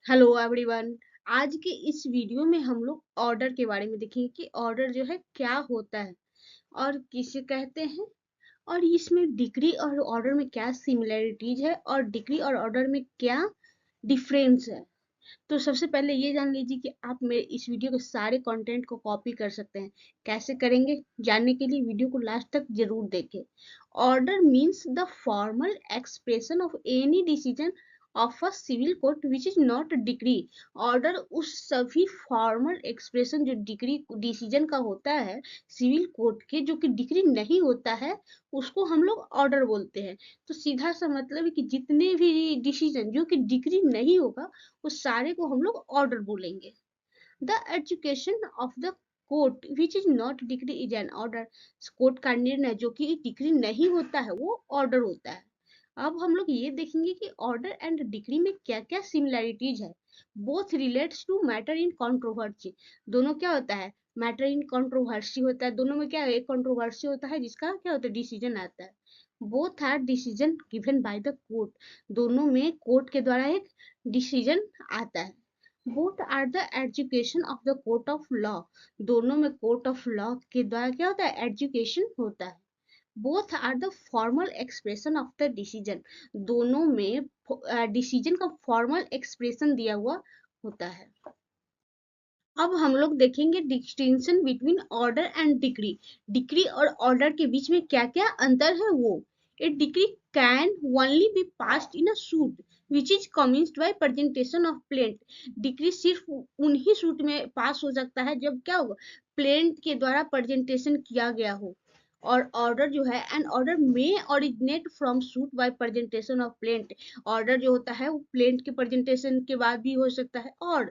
Hello everyone. आज के इस वीडियो में हम लोग ऑर्डर के बारे में देखेंगे कि ऑर्डर जो है क्या होता है और किसे कहते हैं, और इसमें डिग्री और ऑर्डर में क्या सिमिलरिटीज है और डिग्री और ऑर्डर में क्या डिफरेंस है। तो सबसे पहले ये जान लीजिए कि आप मेरे इस वीडियो के सारे कंटेंट को कॉपी कर सकते हैं। कैसे करेंगे जानने के लिए वीडियो को लास्ट तक जरूर देखें। Order means the formal expression of any decision of a civil court which is not degree. Order उस सभी फॉर्मल एक्सप्रेशन जो डिग्री डिसीजन का होता है सिविल कोर्ट के, जो कि डिग्री नहीं होता है, उसको हम लोग ऑर्डर बोलते हैं। तो सीधा सा मतलब है कि जितने भी डिसीजन जो कि डिग्री नहीं होगा उस सारे को हम लोग ऑर्डर बोलेंगे। The education of the court which is not degree is an order. Court का निर्णय जो कि डिग्री नहीं होता है वो ऑर्डर होता है। अब हम लोग ये देखेंगे कि ऑर्डर एंड डिग्री में क्या क्या सिमिलैरिटीज है। Both relates to matter in controversy. दोनों क्या होता है, मैटर इन कंट्रोवर्सी होता है। दोनों में क्या है, एक कंट्रोवर्सी होता है जिसका क्या होता है, डिसीजन आता है। Both are decision given by the court. दोनों में कोर्ट के द्वारा एक डिसीजन आता है। Both are the education of the court of law. दोनों में कोर्ट ऑफ लॉ के द्वारा क्या होता है, एजुकेशन होता है। Both are the formal expression of the decision. दोनों में डिसीजन का फॉर्मल एक्सप्रेशन दिया हुआ होता है। अब हम लोग देखेंगे distinction between order and degree. Degree और ऑर्डर के बीच में क्या क्या अंतर है वो। A degree can only be passed in a suit which is commenced by presentation of plaint. Degree सिर्फ उन्हीं सूट में पास हो सकता है जब क्या होगा, प्लेंट के द्वारा प्रेजेंटेशन किया गया हो। और ऑर्डर जो है, an order may originate from suit by presentation of plaint. Order जो होता है वो प्लेंट के प्रेजेंटेशन के बाद भी हो सकता है, और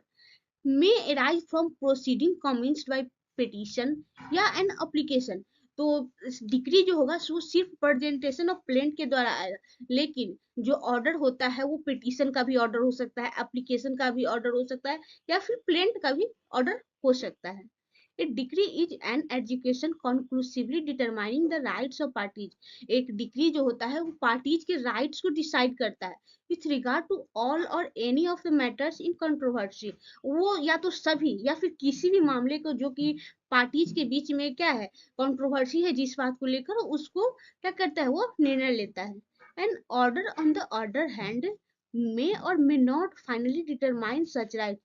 may arise from proceeding commenced by petition या एन application। तो डिग्री जो होगा वो सिर्फ प्रेजेंटेशन ऑफ प्लेंट के द्वारा आएगा, लेकिन जो ऑर्डर होता है वो पिटीशन का भी ऑर्डर हो सकता है, एप्लीकेशन का भी ऑर्डर हो सकता है, या फिर प्लेंट का भी ऑर्डर हो सकता है। A degree is an education conclusively determining the rights of parties। एक डिग्री जो होता है वो पार्टीज के राइट्स को डिसाइड करता है with regard to all or any of the matters in controversy। वो या तो सभी या फिर किसी भी मामले को जो कि पार्टीज के बीच में क्या है, कंट्रोवर्सी है जिस बात को लेकर, उसको क्या करता है, वो निर्णय लेता है। An order on the other hand may or may not finally determine such right.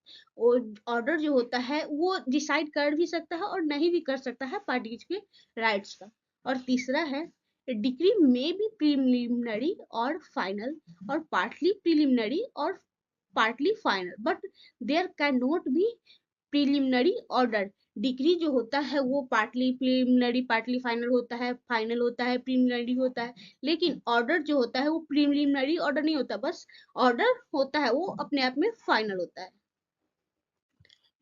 Order जो होता है वो डिसाइड कर भी सकता है और नहीं भी कर सकता है पार्टीज के राइट्स का। और तीसरा है, डिग्री में बी प्रिलिमिनरी और फाइनल, और पार्टली प्रिलिमिनरी और partly final, but there can not be preliminary order. Degree जो होता है वो पार्टली प्रिलिमिनरी पार्टली फाइनल होता है, फाइनल होता है, प्रिलिमिनरी होता है, लेकिन ऑर्डर जो होता है वो प्रिलिमिनरी ऑर्डर नहीं होता, बस ऑर्डर होता है वो अपने आप में फाइनल होता है।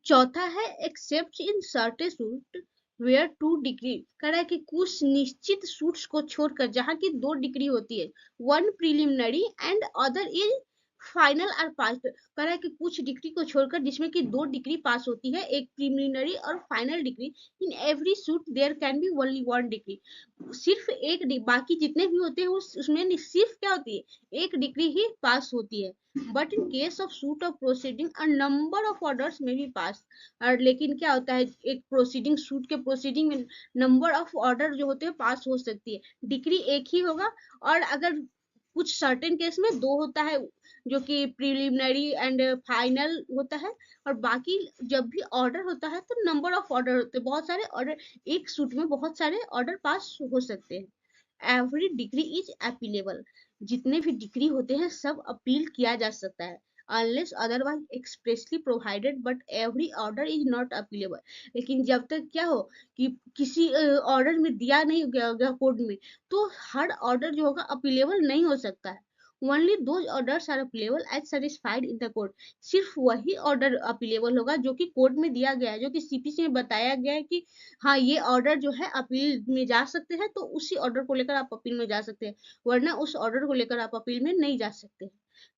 चौथा है, except in certain suit where two degree. कह रहा है कि कुछ निश्चित सूट्स को छोड़कर जहां की दो डिग्री होती है, one preliminary and other is final are pass. कह रहा है कि कुछ डिग्री को छोड़कर जिसमें कि दो डिग्री पास होती है, एक प्रिलिमिनरी और final decree, in every suit there can be only one degree. सिर्फ एक बाकी जितने भी होते हैं उसमें सिर्फ क्या होती है, एक डिग्री ही पास होती है। But in case of suit of proceeding a number of orders में भी पास। और लेकिन क्या होता है, एक प्रोसीडिंग सूट के प्रोसीडिंग में नंबर ऑफ ऑर्डर जो होते हैं पास हो सकती है, डिग्री एक ही होगा। और अगर कुछ सर्टेन केस में दो होता है, जो कि प्रिलिमिनरी एंड फाइनल होता है, और बाकी जब भी ऑर्डर होता है तो नंबर ऑफ ऑर्डर होते हैं, बहुत सारे ऑर्डर, एक सूट में बहुत सारे ऑर्डर पास हो सकते हैं। Every degree is appealable. जितने भी डिग्री होते हैं सब अपील किया जा सकता है, unless otherwise expressly provided, but every order is not appealable। लेकिन जब तक क्या हो कि किसी ऑर्डर में दिया नहीं गया कोर्ट में, तो हर ऑर्डर जो होगा अपीलेबल नहीं हो सकता है। Only those orders are appealable as satisfied in the court. सिर्फ वही ऑर्डर अपीलेबल होगा जो कि कोर्ट में दिया गया है, जो कि सीपीसी में बताया गया है कि हाँ ये ऑर्डर जो है अपील में जा सकते हैं, तो उसी ऑर्डर को लेकर आप अपील में जा सकते हैं, वरना उस ऑर्डर को लेकर आप अपील में नहीं जा सकते।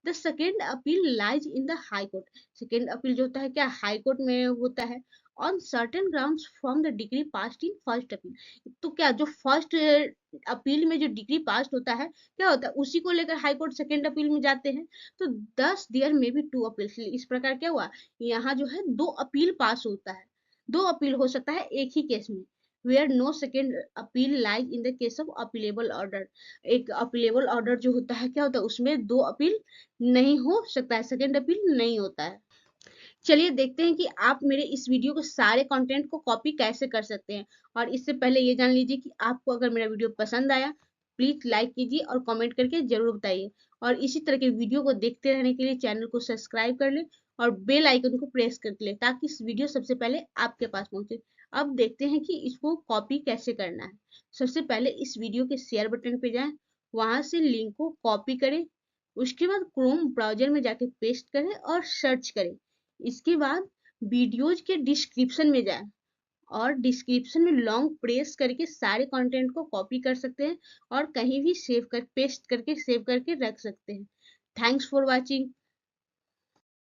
The second appeal lies in the high court. Second appeal जो होता है क्या, हाई कोर्ट में होता है। On certain grounds from the degree passed in first appeal. तो क्या जो फर्स्ट अपील में जो डिग्री पास होता है क्या होता है, उसी को लेकर हाई कोर्ट सेकेंड अपील में जाते हैं। तो 10 देयर में भी 2 अपील्स। इस प्रकार क्या हुआ, यहाँ जो है 2 अपील पास होता है, 2 अपील हो सकता है एक ही केस में। Where no second appeal lies in the case of appealable order. एक अपीलेबल ऑर्डर जो होता है क्या होता है, उसमें 2 अपील नहीं हो सकता है, सेकेंड अपील नहीं होता है। चलिए देखते हैं कि आप मेरे इस वीडियो के सारे कंटेंट को कॉपी कैसे कर सकते हैं। और इससे पहले ये जान लीजिए कि आपको अगर मेरा वीडियो पसंद आया, प्लीज लाइक कीजिए और कमेंट करके जरूर बताइए। और इसी तरह के वीडियो को देखते रहने के लिए चैनल को सब्सक्राइब कर ले और बेल आइकन को प्रेस कर ले, ताकि इस वीडियो सबसे पहले आपके पास पहुंचे। अब देखते हैं कि इसको कॉपी कैसे करना है। सबसे पहले इस वीडियो के शेयर बटन पे जाएं, वहां से लिंक को कॉपी करें, उसके बाद क्रोम ब्राउजर में जाके पेस्ट करें और सर्च करें। इसके बाद वीडियोज के डिस्क्रिप्शन में जाएं और डिस्क्रिप्शन में लॉन्ग प्रेस करके सारे कंटेंट को कॉपी कर सकते हैं और कहीं भी सेव कर पेस्ट करके सेव करके रख सकते हैं। Thanks for watching.